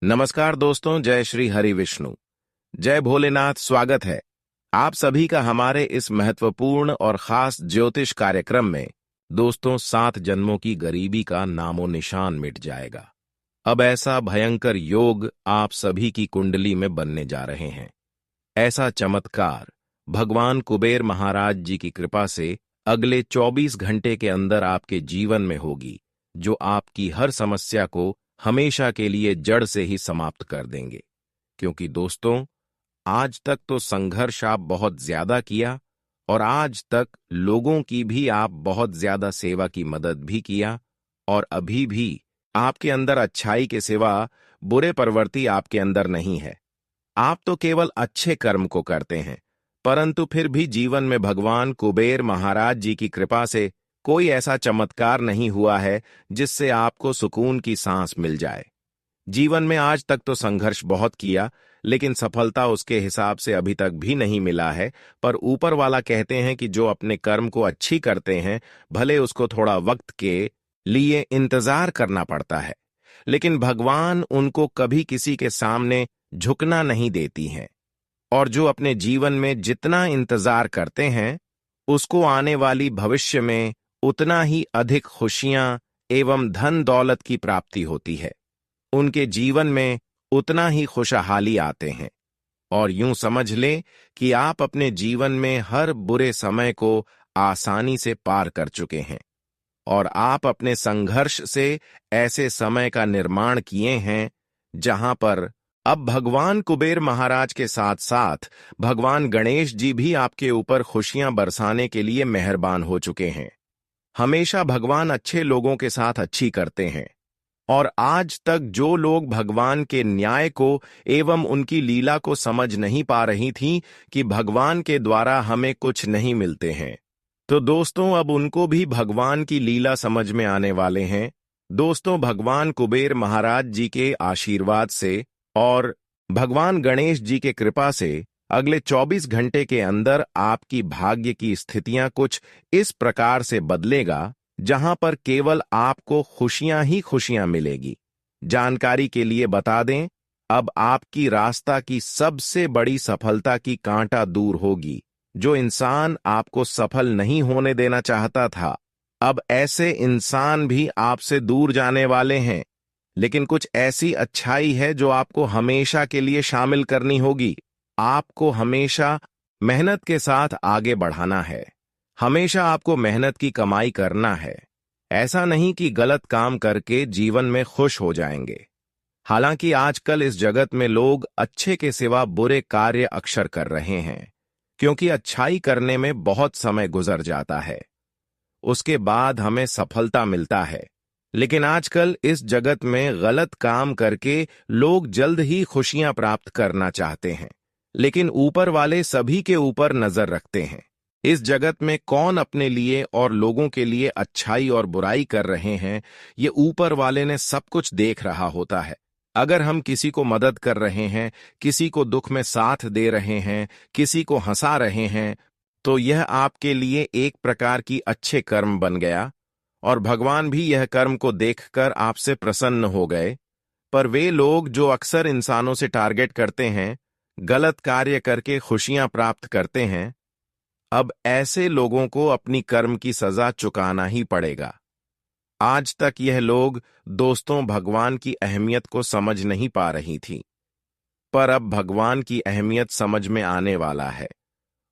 नमस्कार दोस्तों, जय श्री हरि विष्णु, जय भोलेनाथ। स्वागत है आप सभी का हमारे इस महत्वपूर्ण और खास ज्योतिष कार्यक्रम में। दोस्तों, 7 जन्मों की गरीबी का नामो निशान मिट जाएगा। अब ऐसा भयंकर योग आप सभी की कुंडली में बनने जा रहे हैं। ऐसा चमत्कार भगवान कुबेर महाराज जी की कृपा से अगले 24 घंटे के अंदर आपके जीवन में होगी, जो आपकी हर समस्या को हमेशा के लिए जड़ से ही समाप्त कर देंगे। क्योंकि दोस्तों, आज तक तो संघर्ष आप बहुत ज्यादा किया और आज तक लोगों की भी आप बहुत ज्यादा सेवा की मदद भी किया, और अभी भी आपके अंदर अच्छाई के सिवा बुरे प्रवृत्ति आपके अंदर नहीं है। आप तो केवल अच्छे कर्म को करते हैं, परंतु फिर भी जीवन में भगवान कुबेर महाराज जी की कृपा से कोई ऐसा चमत्कार नहीं हुआ है जिससे आपको सुकून की सांस मिल जाए। जीवन में आज तक तो संघर्ष बहुत किया, लेकिन सफलता उसके हिसाब से अभी तक भी नहीं मिला है। पर ऊपर वाला कहते हैं कि जो अपने कर्म को अच्छी करते हैं, भले उसको थोड़ा वक्त के लिए इंतजार करना पड़ता है, लेकिन भगवान उनको कभी किसी के सामने झुकना नहीं देती हैं। और जो अपने जीवन में जितना इंतजार करते हैं, उसको आने वाली भविष्य में उतना ही अधिक खुशियां एवं धन दौलत की प्राप्ति होती है। उनके जीवन में उतना ही खुशहाली आते हैं। और यूं समझ लें कि आप अपने जीवन में हर बुरे समय को आसानी से पार कर चुके हैं, और आप अपने संघर्ष से ऐसे समय का निर्माण किए हैं जहां पर अब भगवान कुबेर महाराज के साथ साथ भगवान गणेश जी भी आपके ऊपर खुशियां बरसाने के लिए मेहरबान हो चुके हैं। हमेशा भगवान अच्छे लोगों के साथ अच्छी करते हैं, और आज तक जो लोग भगवान के न्याय को एवं उनकी लीला को समझ नहीं पा रही थीं कि भगवान के द्वारा हमें कुछ नहीं मिलते हैं, तो दोस्तों अब उनको भी भगवान की लीला समझ में आने वाले हैं। दोस्तों, भगवान कुबेर महाराज जी के आशीर्वाद से और भगवान गणेश जी के कृपा से अगले 24 घंटे के अंदर आपकी भाग्य की स्थितियां कुछ इस प्रकार से बदलेगा, जहां पर केवल आपको खुशियां ही खुशियां मिलेगी। जानकारी के लिए बता दें, अब आपकी रास्ता की सबसे बड़ी सफलता की कांटा दूर होगी। जो इंसान आपको सफल नहीं होने देना चाहता था, अब ऐसे इंसान भी आपसे दूर जाने वाले हैं। लेकिन कुछ ऐसी अच्छाई है जो आपको हमेशा के लिए शामिल करनी होगी। आपको हमेशा मेहनत के साथ आगे बढ़ाना है। हमेशा आपको मेहनत की कमाई करना है। ऐसा नहीं कि गलत काम करके जीवन में खुश हो जाएंगे। हालांकि आजकल इस जगत में लोग अच्छे के सिवा बुरे कार्य अक्सर कर रहे हैं, क्योंकि अच्छाई करने में बहुत समय गुजर जाता है, उसके बाद हमें सफलता मिलता है। लेकिन आजकल इस जगत में गलत काम करके लोग जल्द ही खुशियां प्राप्त करना चाहते हैं, लेकिन ऊपर वाले सभी के ऊपर नजर रखते हैं। इस जगत में कौन अपने लिए और लोगों के लिए अच्छाई और बुराई कर रहे हैं, ये ऊपर वाले ने सब कुछ देख रहा होता है। अगर हम किसी को मदद कर रहे हैं, किसी को दुख में साथ दे रहे हैं, किसी को हंसा रहे हैं, तो यह आपके लिए एक प्रकार की अच्छे कर्म बन गया, और भगवान भी यह कर्म को देखकर आपसे प्रसन्न हो गए। पर वे लोग जो अक्सर इंसानों से टारगेट करते हैं, गलत कार्य करके खुशियां प्राप्त करते हैं, अब ऐसे लोगों को अपनी कर्म की सजा चुकाना ही पड़ेगा। आज तक यह लोग दोस्तों भगवान की अहमियत को समझ नहीं पा रही थी, पर अब भगवान की अहमियत समझ में आने वाला है,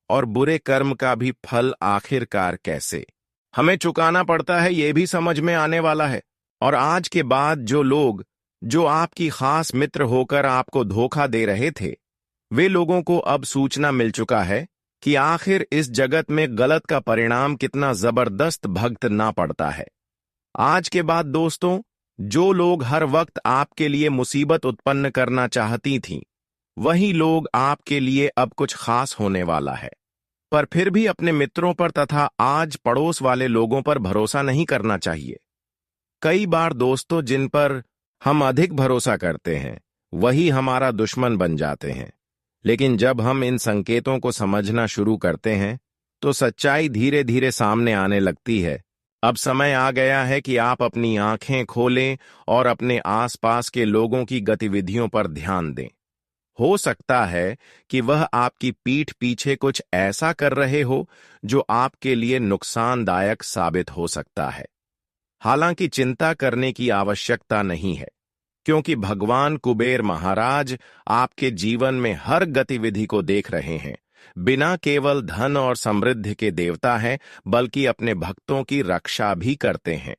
और बुरे कर्म का भी फल आखिरकार कैसे हमें चुकाना पड़ता है, यह भी समझ में आने वाला है। और आज के बाद जो लोग जो आपकी खास मित्र होकर आपको धोखा दे रहे थे, वे लोगों को अब सूचना मिल चुका है कि आखिर इस जगत में गलत का परिणाम कितना जबरदस्त भुगतना पड़ता है। आज के बाद दोस्तों, जो लोग हर वक्त आपके लिए मुसीबत उत्पन्न करना चाहती थीं, वही लोग आपके लिए अब कुछ खास होने वाला है। पर फिर भी अपने मित्रों पर तथा आज पड़ोस वाले लोगों पर भरोसा नहीं करना चाहिए। कई बार दोस्तों, जिन पर हम अधिक भरोसा करते हैं, वही हमारा दुश्मन बन जाते हैं। लेकिन जब हम इन संकेतों को समझना शुरू करते हैं, तो सच्चाई धीरे धीरे सामने आने लगती है अब समय आ गया है कि आप अपनी आंखें खोलें और अपने आसपास के लोगों की गतिविधियों पर ध्यान दें। हो सकता है कि वह आपकी पीठ पीछे कुछ ऐसा कर रहे हो जो आपके लिए नुकसानदायक साबित हो सकता है। हालांकि चिंता करने की आवश्यकता नहीं है, क्योंकि भगवान कुबेर महाराज आपके जीवन में हर गतिविधि को देख रहे हैं। बिना केवल धन और समृद्धि के देवता हैं, बल्कि अपने भक्तों की रक्षा भी करते हैं।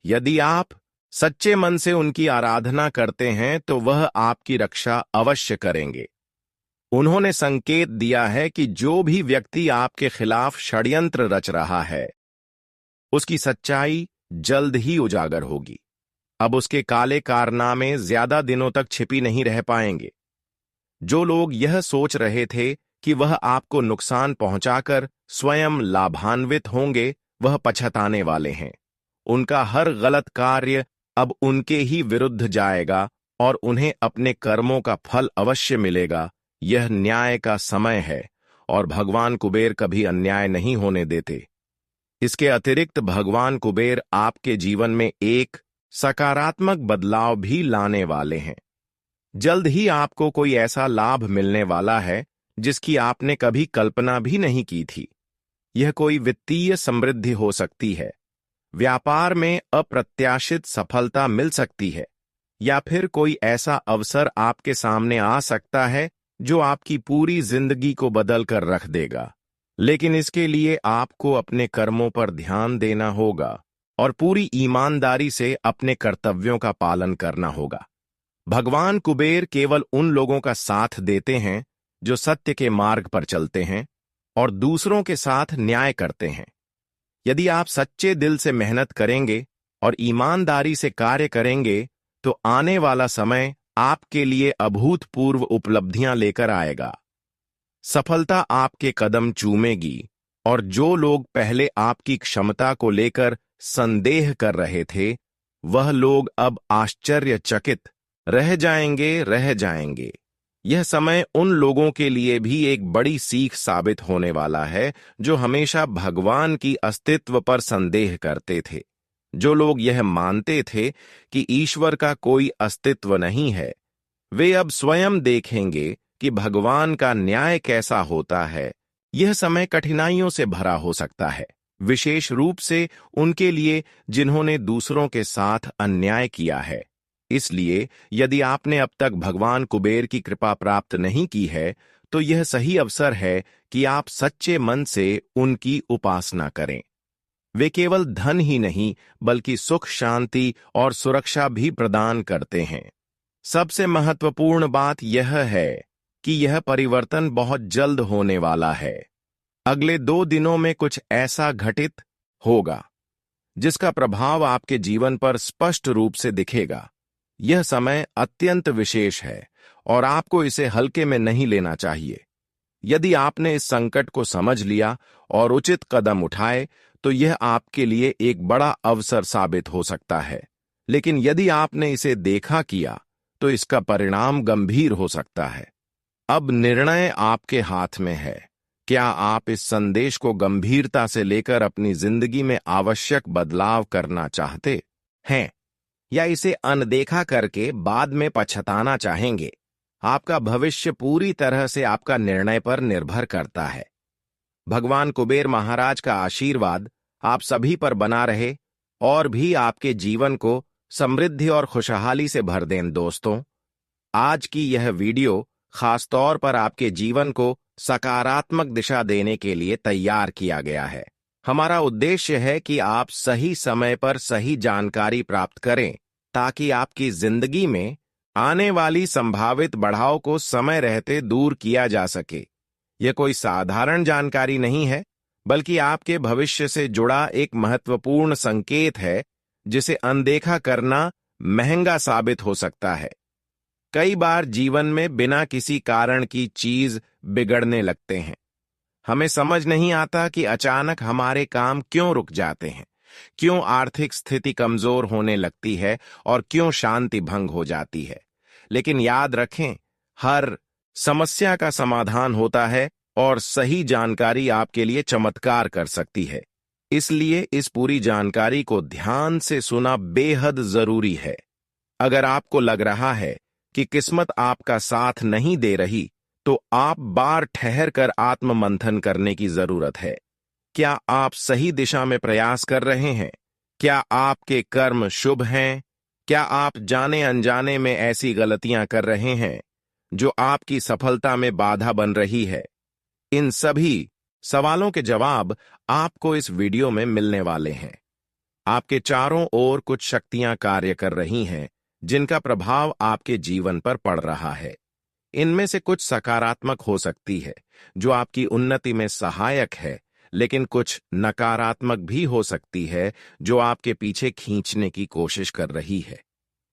यदि आप सच्चे मन से उनकी आराधना करते हैं तो वह आपकी रक्षा अवश्य करेंगे। उन्होंने संकेत दिया है कि जो भी व्यक्ति आपके खिलाफ षड्यंत्र रच रहा है, उसकी सच्चाई जल्द ही उजागर होगी। अब उसके काले कारनामे ज्यादा दिनों तक छिपी नहीं रह पाएंगे। जो लोग यह सोच रहे थे कि वह आपको नुकसान पहुंचाकर स्वयं लाभान्वित होंगे, वह पछताने वाले हैं। उनका हर गलत कार्य अब उनके ही विरुद्ध जाएगा और उन्हें अपने कर्मों का फल अवश्य मिलेगा। यह न्याय का समय है और भगवान कुबेर कभी अन्याय नहीं होने देते। इसके अतिरिक्त भगवान कुबेर आपके जीवन में एक सकारात्मक बदलाव भी लाने वाले हैं। जल्द ही आपको कोई ऐसा लाभ मिलने वाला है जिसकी आपने कभी कल्पना भी नहीं की थी। यह कोई वित्तीय समृद्धि हो सकती है, व्यापार में अप्रत्याशित सफलता मिल सकती है, या फिर कोई ऐसा अवसर आपके सामने आ सकता है जो आपकी पूरी जिंदगी को बदल कर रख देगा। लेकिन इसके लिए आपको अपने कर्मों पर ध्यान देना होगा और पूरी ईमानदारी से अपने कर्तव्यों का पालन करना होगा। भगवान कुबेर केवल उन लोगों का साथ देते हैं जो सत्य के मार्ग पर चलते हैं और दूसरों के साथ न्याय करते हैं। यदि आप सच्चे दिल से मेहनत करेंगे और ईमानदारी से कार्य करेंगे तो आने वाला समय आपके लिए अभूतपूर्व उपलब्धियां लेकर आएगा। सफलता आपके कदम चूमेगी और जो लोग पहले आपकी क्षमता को लेकर संदेह कर रहे थे, वह लोग अब आश्चर्यचकित रह जाएंगे। यह समय उन लोगों के लिए भी एक बड़ी सीख साबित होने वाला है जो हमेशा भगवान की अस्तित्व पर संदेह करते थे। जो लोग यह मानते थे कि ईश्वर का कोई अस्तित्व नहीं है, वे अब स्वयं देखेंगे कि भगवान का न्याय कैसा होता है। यह समय कठिनाइयों से भरा हो सकता है, विशेष रूप से उनके लिए जिन्होंने दूसरों के साथ अन्याय किया है। इसलिए यदि आपने अब तक भगवान कुबेर की कृपा प्राप्त नहीं की है, तो यह सही अवसर है कि आप सच्चे मन से उनकी उपासना करें। वे केवल धन ही नहीं, बल्कि सुख, शांति और सुरक्षा भी प्रदान करते हैं। सबसे महत्वपूर्ण बात यह है कि यह परिवर्तन बहुत जल्द होने वाला है। अगले 2 दिनों में कुछ ऐसा घटित होगा जिसका प्रभाव आपके जीवन पर स्पष्ट रूप से दिखेगा। यह समय अत्यंत विशेष है और आपको इसे हल्के में नहीं लेना चाहिए। यदि आपने इस संकट को समझ लिया और उचित कदम उठाए, तो यह आपके लिए एक बड़ा अवसर साबित हो सकता है। लेकिन यदि आपने इसे देखा किया, तो इसका परिणाम गंभीर हो सकता है। अब निर्णय आपके हाथ में है। क्या आप इस संदेश को गंभीरता से लेकर अपनी जिंदगी में आवश्यक बदलाव करना चाहते हैं, या इसे अनदेखा करके बाद में पछताना चाहेंगे? आपका भविष्य पूरी तरह से आपका निर्णय पर निर्भर करता है। भगवान कुबेर महाराज का आशीर्वाद आप सभी पर बना रहे और भी आपके जीवन को समृद्धि और खुशहाली से भर दें। दोस्तों, आज की यह वीडियो खासतौर पर आपके जीवन को सकारात्मक दिशा देने के लिए तैयार किया गया है। हमारा उद्देश्य है कि आप सही समय पर सही जानकारी प्राप्त करें, ताकि आपकी जिंदगी में आने वाली संभावित बढ़ाव को समय रहते दूर किया जा सके। यह कोई साधारण जानकारी नहीं है, बल्कि आपके भविष्य से जुड़ा एक महत्वपूर्ण संकेत है, जिसे अनदेखा करना महंगा साबित हो सकता है। कई बार जीवन में बिना किसी कारण की चीज बिगड़ने लगते हैं। हमें समझ नहीं आता कि अचानक हमारे काम क्यों रुक जाते हैं, क्यों आर्थिक स्थिति कमजोर होने लगती है और क्यों शांति भंग हो जाती है। लेकिन याद रखें, हर समस्या का समाधान होता है और सही जानकारी आपके लिए चमत्कार कर सकती है। इसलिए इस पूरी जानकारी को ध्यान से सुना बेहद जरूरी है। अगर आपको लग रहा है कि किस्मत आपका साथ नहीं दे रही, तो आप बार ठहर कर आत्ममंथन करने की जरूरत है। क्या आप सही दिशा में प्रयास कर रहे हैं? क्या आपके कर्म शुभ हैं? क्या आप जाने अनजाने में ऐसी गलतियां कर रहे हैं जो आपकी सफलता में बाधा बन रही है? इन सभी सवालों के जवाब आपको इस वीडियो में मिलने वाले हैं। आपके चारों ओर कुछ शक्तियां कार्य कर रही हैं जिनका प्रभाव आपके जीवन पर पड़ रहा है। इनमें से कुछ सकारात्मक हो सकती है, जो आपकी उन्नति में सहायक है, लेकिन कुछ नकारात्मक भी हो सकती है, जो आपके पीछे खींचने की कोशिश कर रही है।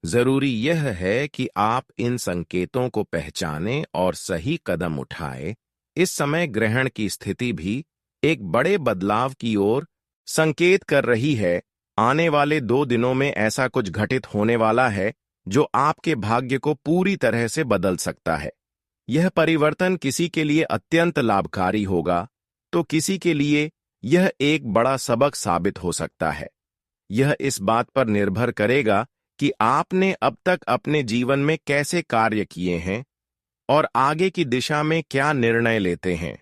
जरूरी यह है कि आप इन संकेतों को पहचानें और सही कदम उठाएं। इस समय ग्रहण की स्थिति भी एक बड़े बदलाव की ओर संकेत कर रही है। आने वाले 2 दिनों में ऐसा कुछ घटित होने वाला है जो आपके भाग्य को पूरी तरह से बदल सकता है। यह परिवर्तन किसी के लिए अत्यंत लाभकारी होगा, तो किसी के लिए यह एक बड़ा सबक साबित हो सकता है। यह इस बात पर निर्भर करेगा कि आपने अब तक अपने जीवन में कैसे कार्य किए हैं और आगे की दिशा में क्या निर्णय लेते हैं।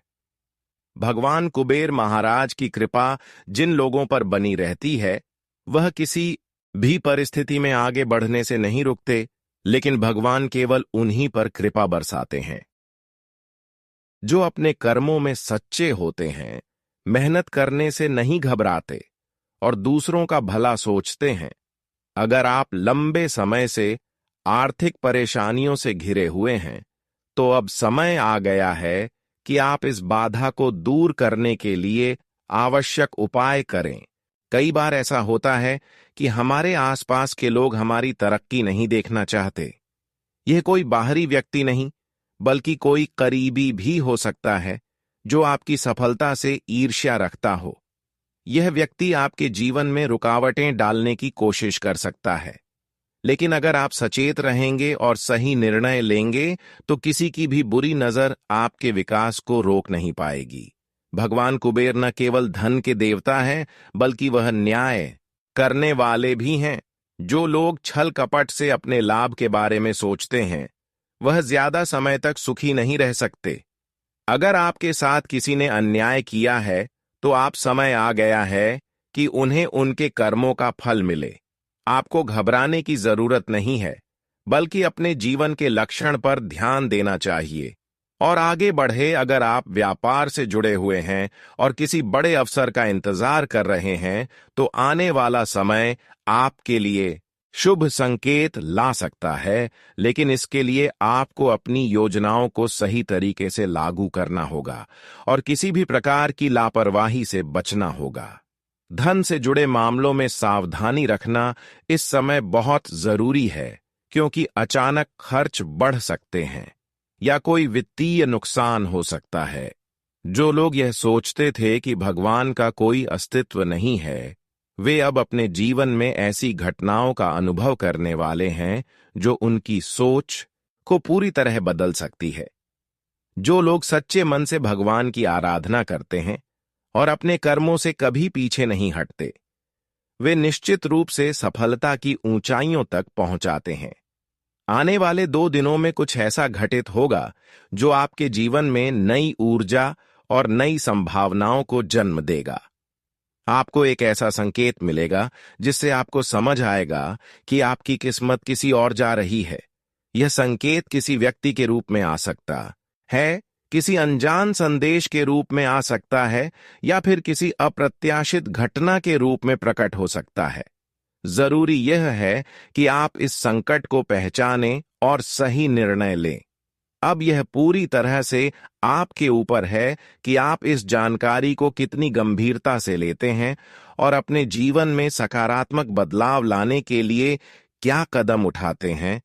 भगवान कुबेर महाराज की कृपा जिन लोगों पर बनी रहती है, वह किसी भी परिस्थिति में आगे बढ़ने से नहीं रुकते, लेकिन भगवान केवल उन्हीं पर कृपा बरसाते हैं जो अपने कर्मों में सच्चे होते हैं, मेहनत करने से नहीं घबराते और दूसरों का भला सोचते हैं। अगर आप लंबे समय से आर्थिक परेशानियों से घिरे हुए हैं, तो अब समय आ गया है कि आप इस बाधा को दूर करने के लिए आवश्यक उपाय करें। कई बार ऐसा होता है कि हमारे आसपास के लोग हमारी तरक्की नहीं देखना चाहते। यह कोई बाहरी व्यक्ति नहीं, बल्कि कोई करीबी भी हो सकता है जो आपकी सफलता से ईर्ष्या रखता हो। यह व्यक्ति आपके जीवन में रुकावटें डालने की कोशिश कर सकता है, लेकिन अगर आप सचेत रहेंगे और सही निर्णय लेंगे, तो किसी की भी बुरी नजर आपके विकास को रोक नहीं पाएगी। भगवान कुबेर न केवल धन के देवता हैं, बल्कि वह न्याय करने वाले भी हैं। जो लोग छल कपट से अपने लाभ के बारे में सोचते हैं, वह ज्यादा समय तक सुखी नहीं रह सकते। अगर आपके साथ किसी ने अन्याय किया है, तो आप समय आ गया है कि उन्हें उनके कर्मों का फल मिले। आपको घबराने की जरूरत नहीं है, बल्कि अपने जीवन के लक्षण पर ध्यान देना चाहिए और आगे बढ़े। अगर आप व्यापार से जुड़े हुए हैं और किसी बड़े अवसर का इंतजार कर रहे हैं, तो आने वाला समय आपके लिए शुभ संकेत ला सकता है, लेकिन इसके लिए आपको अपनी योजनाओं को सही तरीके से लागू करना होगा और किसी भी प्रकार की लापरवाही से बचना होगा। धन से जुड़े मामलों में सावधानी रखना इस समय बहुत जरूरी है, क्योंकि अचानक खर्च बढ़ सकते हैं या कोई वित्तीय नुकसान हो सकता है। जो लोग यह सोचते थे कि भगवान का कोई अस्तित्व नहीं है, वे अब अपने जीवन में ऐसी घटनाओं का अनुभव करने वाले हैं जो उनकी सोच को पूरी तरह बदल सकती है। जो लोग सच्चे मन से भगवान की आराधना करते हैं और अपने कर्मों से कभी पीछे नहीं हटते, वे निश्चित रूप से सफलता की ऊंचाइयों तक पहुंचाते हैं। आने वाले 2 दिनों में कुछ ऐसा घटित होगा जो आपके जीवन में नई ऊर्जा और नई संभावनाओं को जन्म देगा। आपको एक ऐसा संकेत मिलेगा जिससे आपको समझ आएगा कि आपकी किस्मत किसी और जा रही है। यह संकेत किसी व्यक्ति के रूप में आ सकता है, किसी अनजान संदेश के रूप में आ सकता है, या फिर किसी अप्रत्याशित घटना के रूप में प्रकट हो सकता है। जरूरी यह है कि आप इस संकट को पहचानें और सही निर्णय लें। अब यह पूरी तरह से आपके ऊपर है कि आप इस जानकारी को कितनी गंभीरता से लेते हैं और अपने जीवन में सकारात्मक बदलाव लाने के लिए क्या कदम उठाते हैं।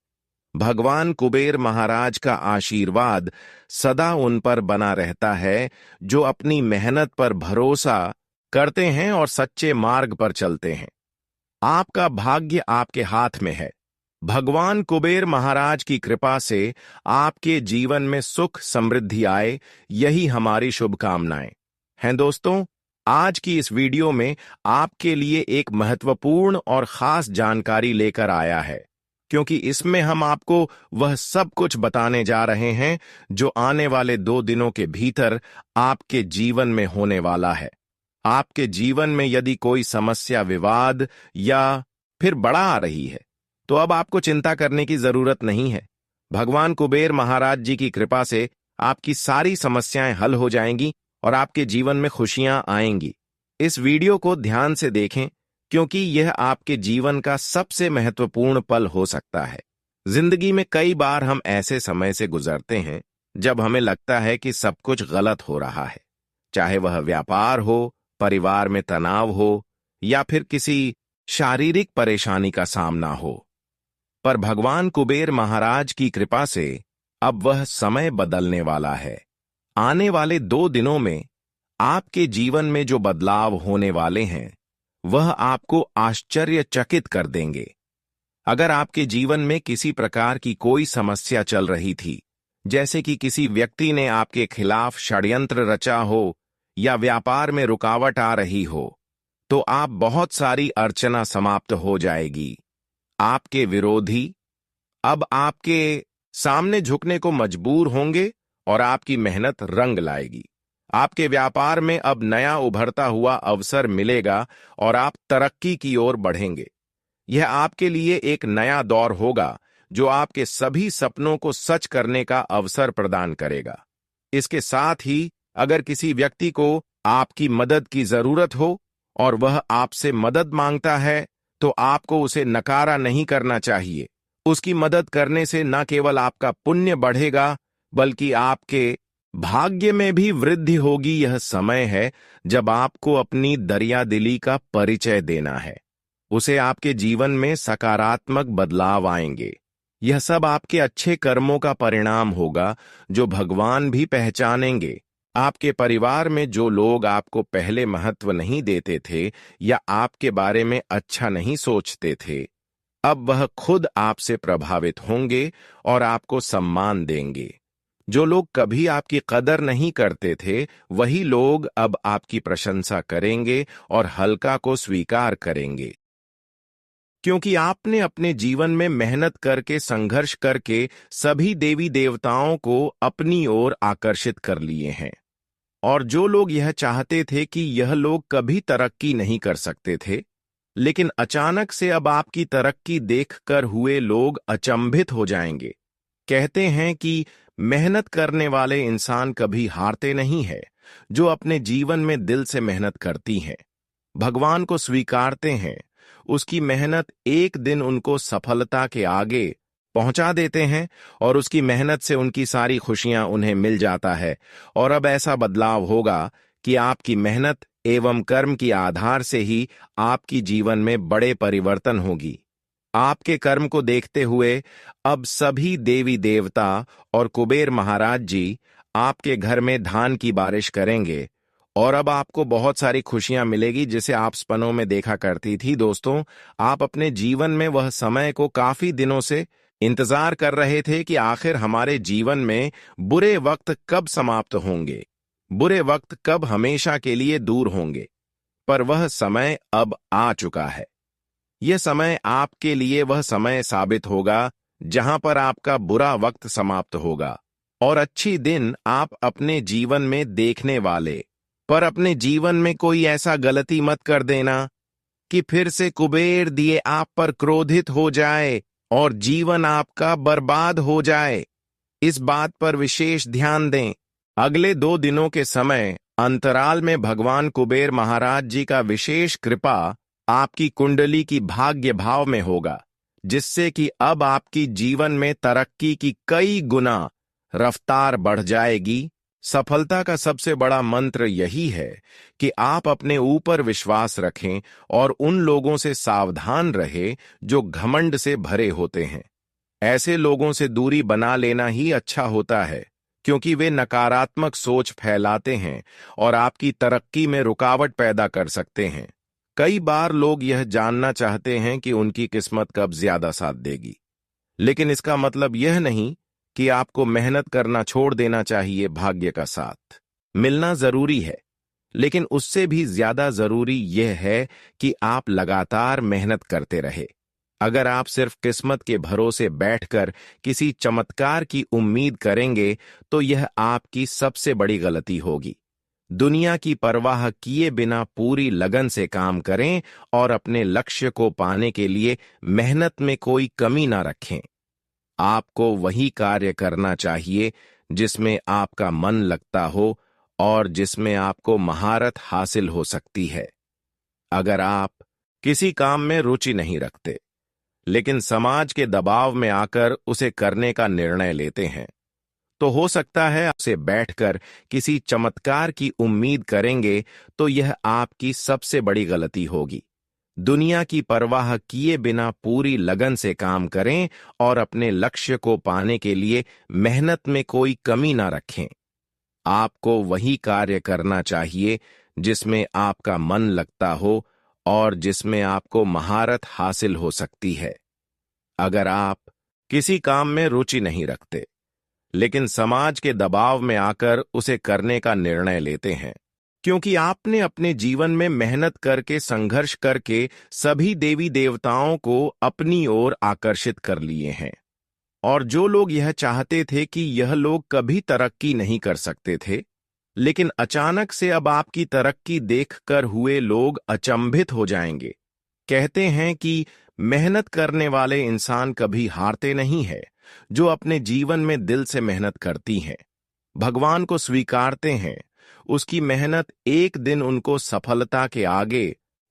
भगवान कुबेर महाराज का आशीर्वाद सदा उन पर बना रहता है जो अपनी मेहनत पर भरोसा करते हैं और सच्चे मार्ग पर चलते हैं। आपका भाग्य आपके हाथ में है। भगवान कुबेर महाराज की कृपा से आपके जीवन में सुख समृद्धि आए, यही हमारी शुभकामनाएं हैं। दोस्तों, आज की इस वीडियो में आपके लिए एक महत्वपूर्ण और खास जानकारी लेकर आया है, क्योंकि इसमें हम आपको वह सब कुछ बताने जा रहे हैं जो आने वाले 2 दिनों के भीतर आपके जीवन में होने वाला है। आपके जीवन में यदि कोई समस्या, विवाद या फिर बढ़ा आ रही है, तो अब आपको चिंता करने की जरूरत नहीं है। भगवान कुबेर महाराज जी की कृपा से आपकी सारी समस्याएं हल हो जाएंगी और आपके जीवन में खुशियां आएंगी। इस वीडियो को ध्यान से देखें, क्योंकि यह आपके जीवन का सबसे महत्वपूर्ण पल हो सकता है। जिंदगी में कई बार हम ऐसे समय से गुजरते हैं जब हमें लगता है कि सब कुछ गलत हो रहा है, चाहे वह व्यापार हो, परिवार में तनाव हो या फिर किसी शारीरिक परेशानी का सामना हो। पर भगवान कुबेर महाराज की कृपा से अब वह समय बदलने वाला है। आने वाले 2 दिनों में आपके जीवन में जो बदलाव होने वाले हैं वह आपको आश्चर्यचकित कर देंगे। अगर आपके जीवन में किसी प्रकार की कोई समस्या चल रही थी, जैसे कि किसी व्यक्ति ने आपके खिलाफ षड्यंत्र रचा हो या व्यापार में रुकावट आ रही हो, तो आप बहुत सारी अर्चना समाप्त हो जाएगी। आपके विरोधी अब आपके सामने झुकने को मजबूर होंगे और आपकी मेहनत रंग लाएगी। आपके व्यापार में अब नया उभरता हुआ अवसर मिलेगा और आप तरक्की की ओर बढ़ेंगे। यह आपके लिए एक नया दौर होगा जो आपके सभी सपनों को सच करने का अवसर प्रदान करेगा। इसके साथ ही अगर किसी व्यक्ति को आपकी मदद की जरूरत हो और वह आपसे मदद मांगता है, तो आपको उसे नकारा नहीं करना चाहिए। उसकी मदद करने से न केवल आपका पुण्य बढ़ेगा, बल्कि आपके भाग्य में भी वृद्धि होगी। यह समय है जब आपको अपनी दरियादिली का परिचय देना है। उसे आपके जीवन में सकारात्मक बदलाव आएंगे। यह सब आपके अच्छे कर्मों का परिणाम होगा जो भगवान भी पहचानेंगे। आपके परिवार में जो लोग आपको पहले महत्व नहीं देते थे या आपके बारे में अच्छा नहीं सोचते थे, अब वह खुद आपसे प्रभावित होंगे और आपको सम्मान देंगे। जो लोग कभी आपकी कदर नहीं करते थे, वही लोग अब आपकी प्रशंसा करेंगे और हल्का को स्वीकार करेंगे, क्योंकि आपने अपने जीवन में मेहनत करके, संघर्ष करके सभी देवी देवताओं को अपनी ओर आकर्षित कर लिए हैं। और जो लोग यह चाहते थे कि यह लोग कभी तरक्की नहीं कर सकते थे, लेकिन अचानक से अब आपकी तरक्की देखकर हुए लोग अचंभित हो जाएंगे। कहते हैं कि मेहनत करने वाले इंसान कभी हारते नहीं है। जो अपने जीवन में दिल से मेहनत करती हैं, भगवान को स्वीकारते हैं, उसकी मेहनत एक दिन उनको सफलता के आगे पहुंचा देते हैं और उसकी मेहनत से उनकी सारी खुशियां उन्हें मिल जाता है। और अब ऐसा बदलाव होगा कि आपकी मेहनत एवं कर्म की आधार से ही आपकी जीवन में बड़े परिवर्तन होगी। आपके कर्म को देखते हुए अब सभी देवी देवता और कुबेर महाराज जी आपके घर में धान की बारिश करेंगे और अब आपको बहुत सारी खुशियां मिलेगी, जिसे आप सपनों में देखा करती थी। दोस्तों, आप अपने जीवन में वह समय को काफी दिनों से इंतजार कर रहे थे कि आखिर हमारे जीवन में बुरे वक्त कब समाप्त होंगे, बुरे वक्त कब हमेशा के लिए दूर होंगे। पर वह समय अब आ चुका है। यह समय आपके लिए वह समय साबित होगा जहां पर आपका बुरा वक्त समाप्त होगा और अच्छी दिन आप अपने जीवन में देखने वाले। पर अपने जीवन में कोई ऐसा गलती मत कर देना कि फिर से कुबेर दिए आप पर क्रोधित हो जाए और जीवन आपका बर्बाद हो जाए। इस बात पर विशेष ध्यान दें। अगले 2 दिनों के समय अंतराल में भगवान कुबेर महाराज जी का विशेष कृपा आपकी कुंडली की भाग्य भाव में होगा, जिससे कि अब आपकी जीवन में तरक्की की कई गुना रफ्तार बढ़ जाएगी। सफलता का सबसे बड़ा मंत्र यही है कि आप अपने ऊपर विश्वास रखें और उन लोगों से सावधान रहें जो घमंड से भरे होते हैं। ऐसे लोगों से दूरी बना लेना ही अच्छा होता है, क्योंकि वे नकारात्मक सोच फैलाते हैं और आपकी तरक्की में रुकावट पैदा कर सकते हैं। कई बार लोग यह जानना चाहते हैं कि उनकी किस्मत कब ज्यादा साथ देगी, लेकिन इसका मतलब यह नहीं कि आपको मेहनत करना छोड़ देना चाहिए। भाग्य का साथ मिलना जरूरी है, लेकिन उससे भी ज्यादा जरूरी यह है कि आप लगातार मेहनत करते रहे। अगर आप सिर्फ किस्मत के भरोसे बैठकर किसी चमत्कार की उम्मीद करेंगे तो यह आपकी सबसे बड़ी गलती होगी। दुनिया की परवाह किए बिना पूरी लगन से काम करें और अपने लक्ष्य को पाने के लिए मेहनत में कोई कमी ना रखें। आपको वही कार्य करना चाहिए जिसमें आपका मन लगता हो और जिसमें आपको महारत हासिल हो सकती है। अगर आप किसी काम में रुचि नहीं रखते, लेकिन समाज के दबाव में आकर उसे करने का निर्णय लेते हैं, तो हो सकता है आपसे बैठकर किसी चमत्कार की उम्मीद करेंगे तो यह आपकी सबसे बड़ी गलती होगी। दुनिया की परवाह किए बिना पूरी लगन से काम करें और अपने लक्ष्य को पाने के लिए मेहनत में कोई कमी ना रखें। आपको वही कार्य करना चाहिए जिसमें आपका मन लगता हो और जिसमें आपको महारत हासिल हो सकती है। अगर आप किसी काम में रुचि नहीं रखते, लेकिन समाज के दबाव में आकर उसे करने का निर्णय लेते हैं, क्योंकि आपने अपने जीवन में मेहनत करके संघर्ष करके सभी देवी देवताओं को अपनी ओर आकर्षित कर लिए हैं, और जो लोग यह चाहते थे कि यह लोग कभी तरक्की नहीं कर सकते थे, लेकिन अचानक से अब आपकी तरक्की देखकर हुए लोग अचंभित हो जाएंगे। कहते हैं कि मेहनत करने वाले इंसान कभी हारते नहीं है। जो अपने जीवन में दिल से मेहनत करती हैं, भगवान को स्वीकारते हैं, उसकी मेहनत एक दिन उनको सफलता के आगे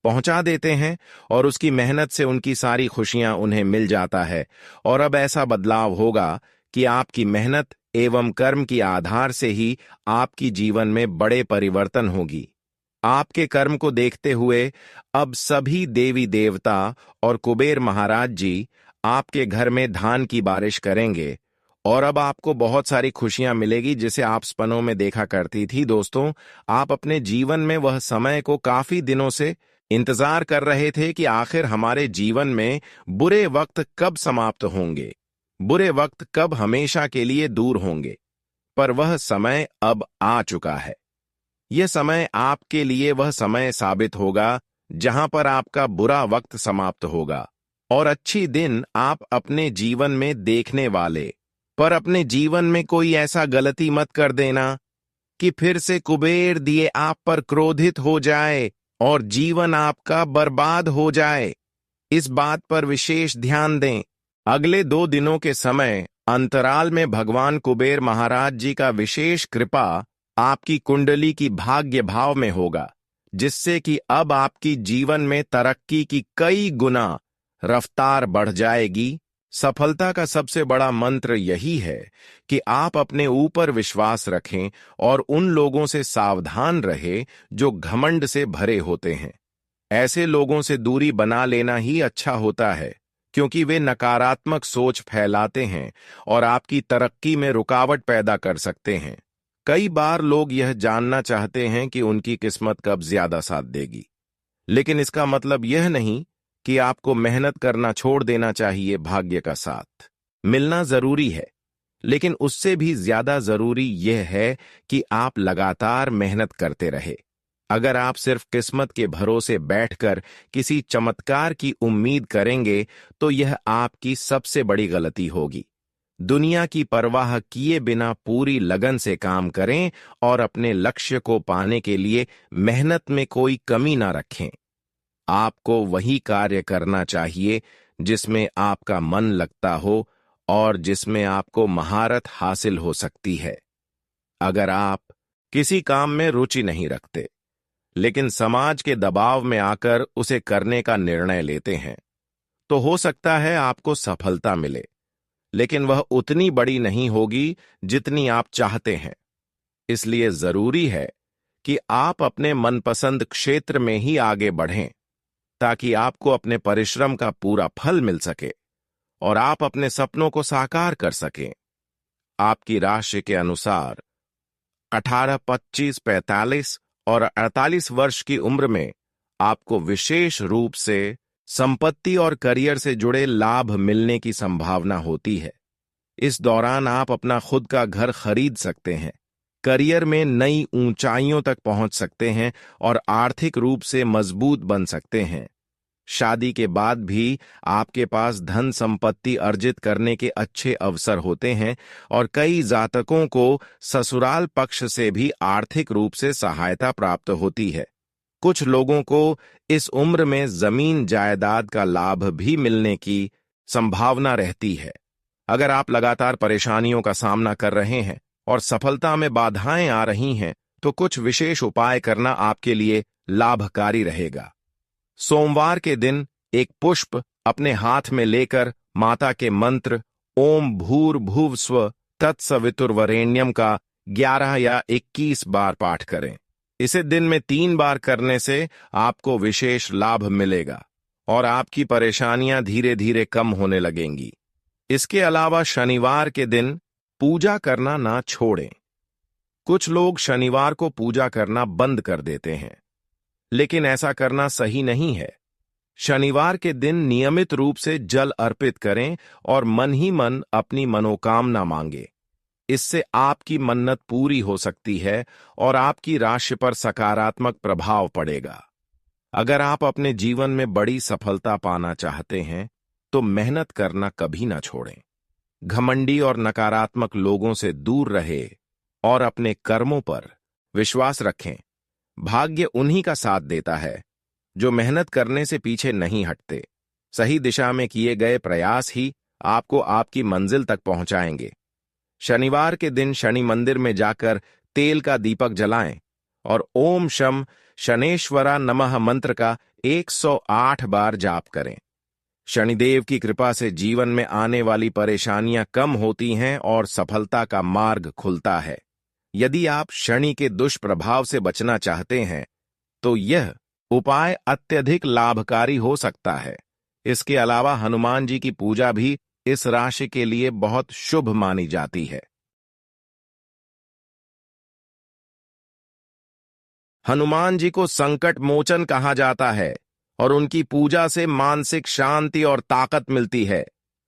पहुंचा देते हैं और उसकी मेहनत से उनकी सारी खुशियां उन्हें मिल जाता है। और अब ऐसा बदलाव होगा कि आपकी मेहनत एवं कर्म की आधार से ही आपकी जीवन में बड़े परिवर्तन होगी। आपके कर्म को देखते हुए अब सभी देवी देवता और कुबेर महाराज जी आपके घर में धान की बारिश करेंगे और अब आपको बहुत सारी खुशियां मिलेगी, जिसे आप सपनों में देखा करती थी। दोस्तों, आप अपने जीवन में वह समय को काफी दिनों से इंतजार कर रहे थे कि आखिर हमारे जीवन में बुरे वक्त कब समाप्त होंगे, बुरे वक्त कब हमेशा के लिए दूर होंगे। पर वह समय अब आ चुका है। यह समय आपके लिए वह समय साबित होगा जहां पर आपका बुरा वक्त समाप्त होगा और अच्छी दिन आप अपने जीवन में देखने वाले। पर अपने जीवन में कोई ऐसा गलती मत कर देना कि फिर से कुबेर दिए आप पर क्रोधित हो जाए और जीवन आपका बर्बाद हो जाए। इस बात पर विशेष ध्यान दें। अगले 2 दिनों के समय अंतराल में भगवान कुबेर महाराज जी का विशेष कृपा आपकी कुंडली की भाग्य भाव में होगा, जिससे कि अब आपकी जीवन में तरक्की की कई गुना रफ्तार बढ़ जाएगी। सफलता का सबसे बड़ा मंत्र यही है कि आप अपने ऊपर विश्वास रखें और उन लोगों से सावधान रहें जो घमंड से भरे होते हैं। ऐसे लोगों से दूरी बना लेना ही अच्छा होता है, क्योंकि वे नकारात्मक सोच फैलाते हैं और आपकी तरक्की में रुकावट पैदा कर सकते हैं। कई बार लोग यह जानना चाहते हैं कि उनकी किस्मत कब ज्यादा साथ देगी, लेकिन इसका मतलब यह नहीं कि आपको मेहनत करना छोड़ देना चाहिए। भाग्य का साथ मिलना जरूरी है, लेकिन उससे भी ज्यादा जरूरी यह है कि आप लगातार मेहनत करते रहे। अगर आप सिर्फ किस्मत के भरोसे बैठकर किसी चमत्कार की उम्मीद करेंगे तो यह आपकी सबसे बड़ी गलती होगी। दुनिया की परवाह किए बिना पूरी लगन से काम करें और अपने लक्ष्य को पाने के लिए मेहनत में कोई कमी ना रखें। आपको वही कार्य करना चाहिए जिसमें आपका मन लगता हो और जिसमें आपको महारत हासिल हो सकती है। अगर आप किसी काम में रुचि नहीं रखते, लेकिन समाज के दबाव में आकर उसे करने का निर्णय लेते हैं, तो हो सकता है आपको सफलता मिले, लेकिन वह उतनी बड़ी नहीं होगी जितनी आप चाहते हैं। इसलिए जरूरी है कि आप अपने मनपसंद क्षेत्र में ही आगे बढ़ें, ताकि आपको अपने परिश्रम का पूरा फल मिल सके और आप अपने सपनों को साकार कर सकें। आपकी राशि के अनुसार 18, 25, 45 और 48 वर्ष की उम्र में आपको विशेष रूप से संपत्ति और करियर से जुड़े लाभ मिलने की संभावना होती है। इस दौरान आप अपना खुद का घर खरीद सकते हैं करियर में नई ऊंचाइयों तक पहुंच सकते हैं और आर्थिक रूप से मजबूत बन सकते हैं। शादी के बाद भी आपके पास धन संपत्ति अर्जित करने के अच्छे अवसर होते हैं और कई जातकों को ससुराल पक्ष से भी आर्थिक रूप से सहायता प्राप्त होती है। कुछ लोगों को इस उम्र में जमीन जायदाद का लाभ भी मिलने की संभावना रहती है। अगर आप लगातार परेशानियों का सामना कर रहे हैं और सफलता में बाधाएं आ रही हैं, तो कुछ विशेष उपाय करना आपके लिए लाभकारी रहेगा। सोमवार के दिन एक पुष्प अपने हाथ में लेकर माता के मंत्र ओम भूर्भुवस्व तत्सवितुर्वरेण्यम का 11 या 21 बार पाठ करें। इसे दिन में 3 बार करने से आपको विशेष लाभ मिलेगा और आपकी परेशानियां धीरे धीरे कम होने लगेंगी। इसके अलावा शनिवार के दिन पूजा करना ना छोड़ें। कुछ लोग शनिवार को पूजा करना बंद कर देते हैं, लेकिन ऐसा करना सही नहीं है। शनिवार के दिन नियमित रूप से जल अर्पित करें और मन ही मन अपनी मनोकामना मांगे। इससे आपकी मन्नत पूरी हो सकती है और आपकी राशि पर सकारात्मक प्रभाव पड़ेगा। अगर आप अपने जीवन में बड़ी सफलता पाना चाहते हैं, तो मेहनत करना कभी ना छोड़ें। घमंडी और नकारात्मक लोगों से दूर रहे और अपने कर्मों पर विश्वास रखें। भाग्य उन्हीं का साथ देता है जो मेहनत करने से पीछे नहीं हटते। सही दिशा में किए गए प्रयास ही आपको आपकी मंजिल तक पहुंचाएंगे। शनिवार के दिन शनि मंदिर में जाकर तेल का दीपक जलाएं और ओम शम शनेश्वरा नमः मंत्र का 108 बार जाप करें। शनिदेव की कृपा से जीवन में आने वाली परेशानियां कम होती हैं और सफलता का मार्ग खुलता है। यदि आप शनि के दुष्प्रभाव से बचना चाहते हैं, तो यह उपाय अत्यधिक लाभकारी हो सकता है। इसके अलावा हनुमान जी की पूजा भी इस राशि के लिए बहुत शुभ मानी जाती है। हनुमान जी को संकट मोचन कहा जाता है और उनकी पूजा से मानसिक शांति और ताकत मिलती है।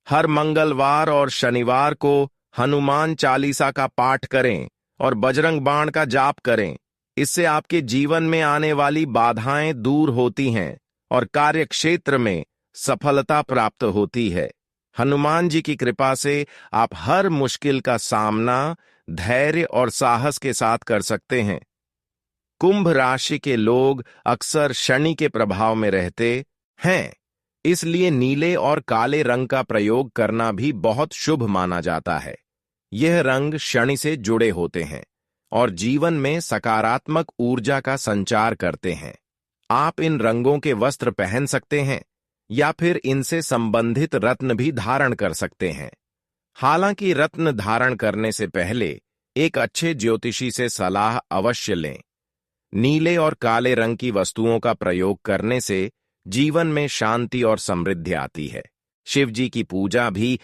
हर मंगलवार और शनिवार को हनुमान चालीसा का पाठ करें और बजरंग बाण का जाप करें। इससे आपके जीवन में आने वाली बाधाएं दूर होती हैं और कार्य क्षेत्र में सफलता प्राप्त होती है। हनुमान जी की कृपा से आप हर मुश्किल का सामना धैर्य और साहस के साथ कर सकते हैं। कुंभ राशि के लोग अक्सर शनि के प्रभाव में रहते हैं, इसलिए नीले और काले रंग का प्रयोग करना भी बहुत शुभ माना जाता है। यह रंग शनि से जुड़े होते हैं और जीवन में सकारात्मक ऊर्जा का संचार करते हैं। आप इन रंगों के वस्त्र पहन सकते हैं या फिर इनसे संबंधित रत्न भी धारण कर सकते हैं। हालांकि रत्न धारण करने से पहले एक अच्छे ज्योतिषी से सलाह अवश्य लें। नीले और काले रंग की वस्तुओं का प्रयोग करने से जीवन में शांति और समृद्धि आती है। शिव जी की पूजा भी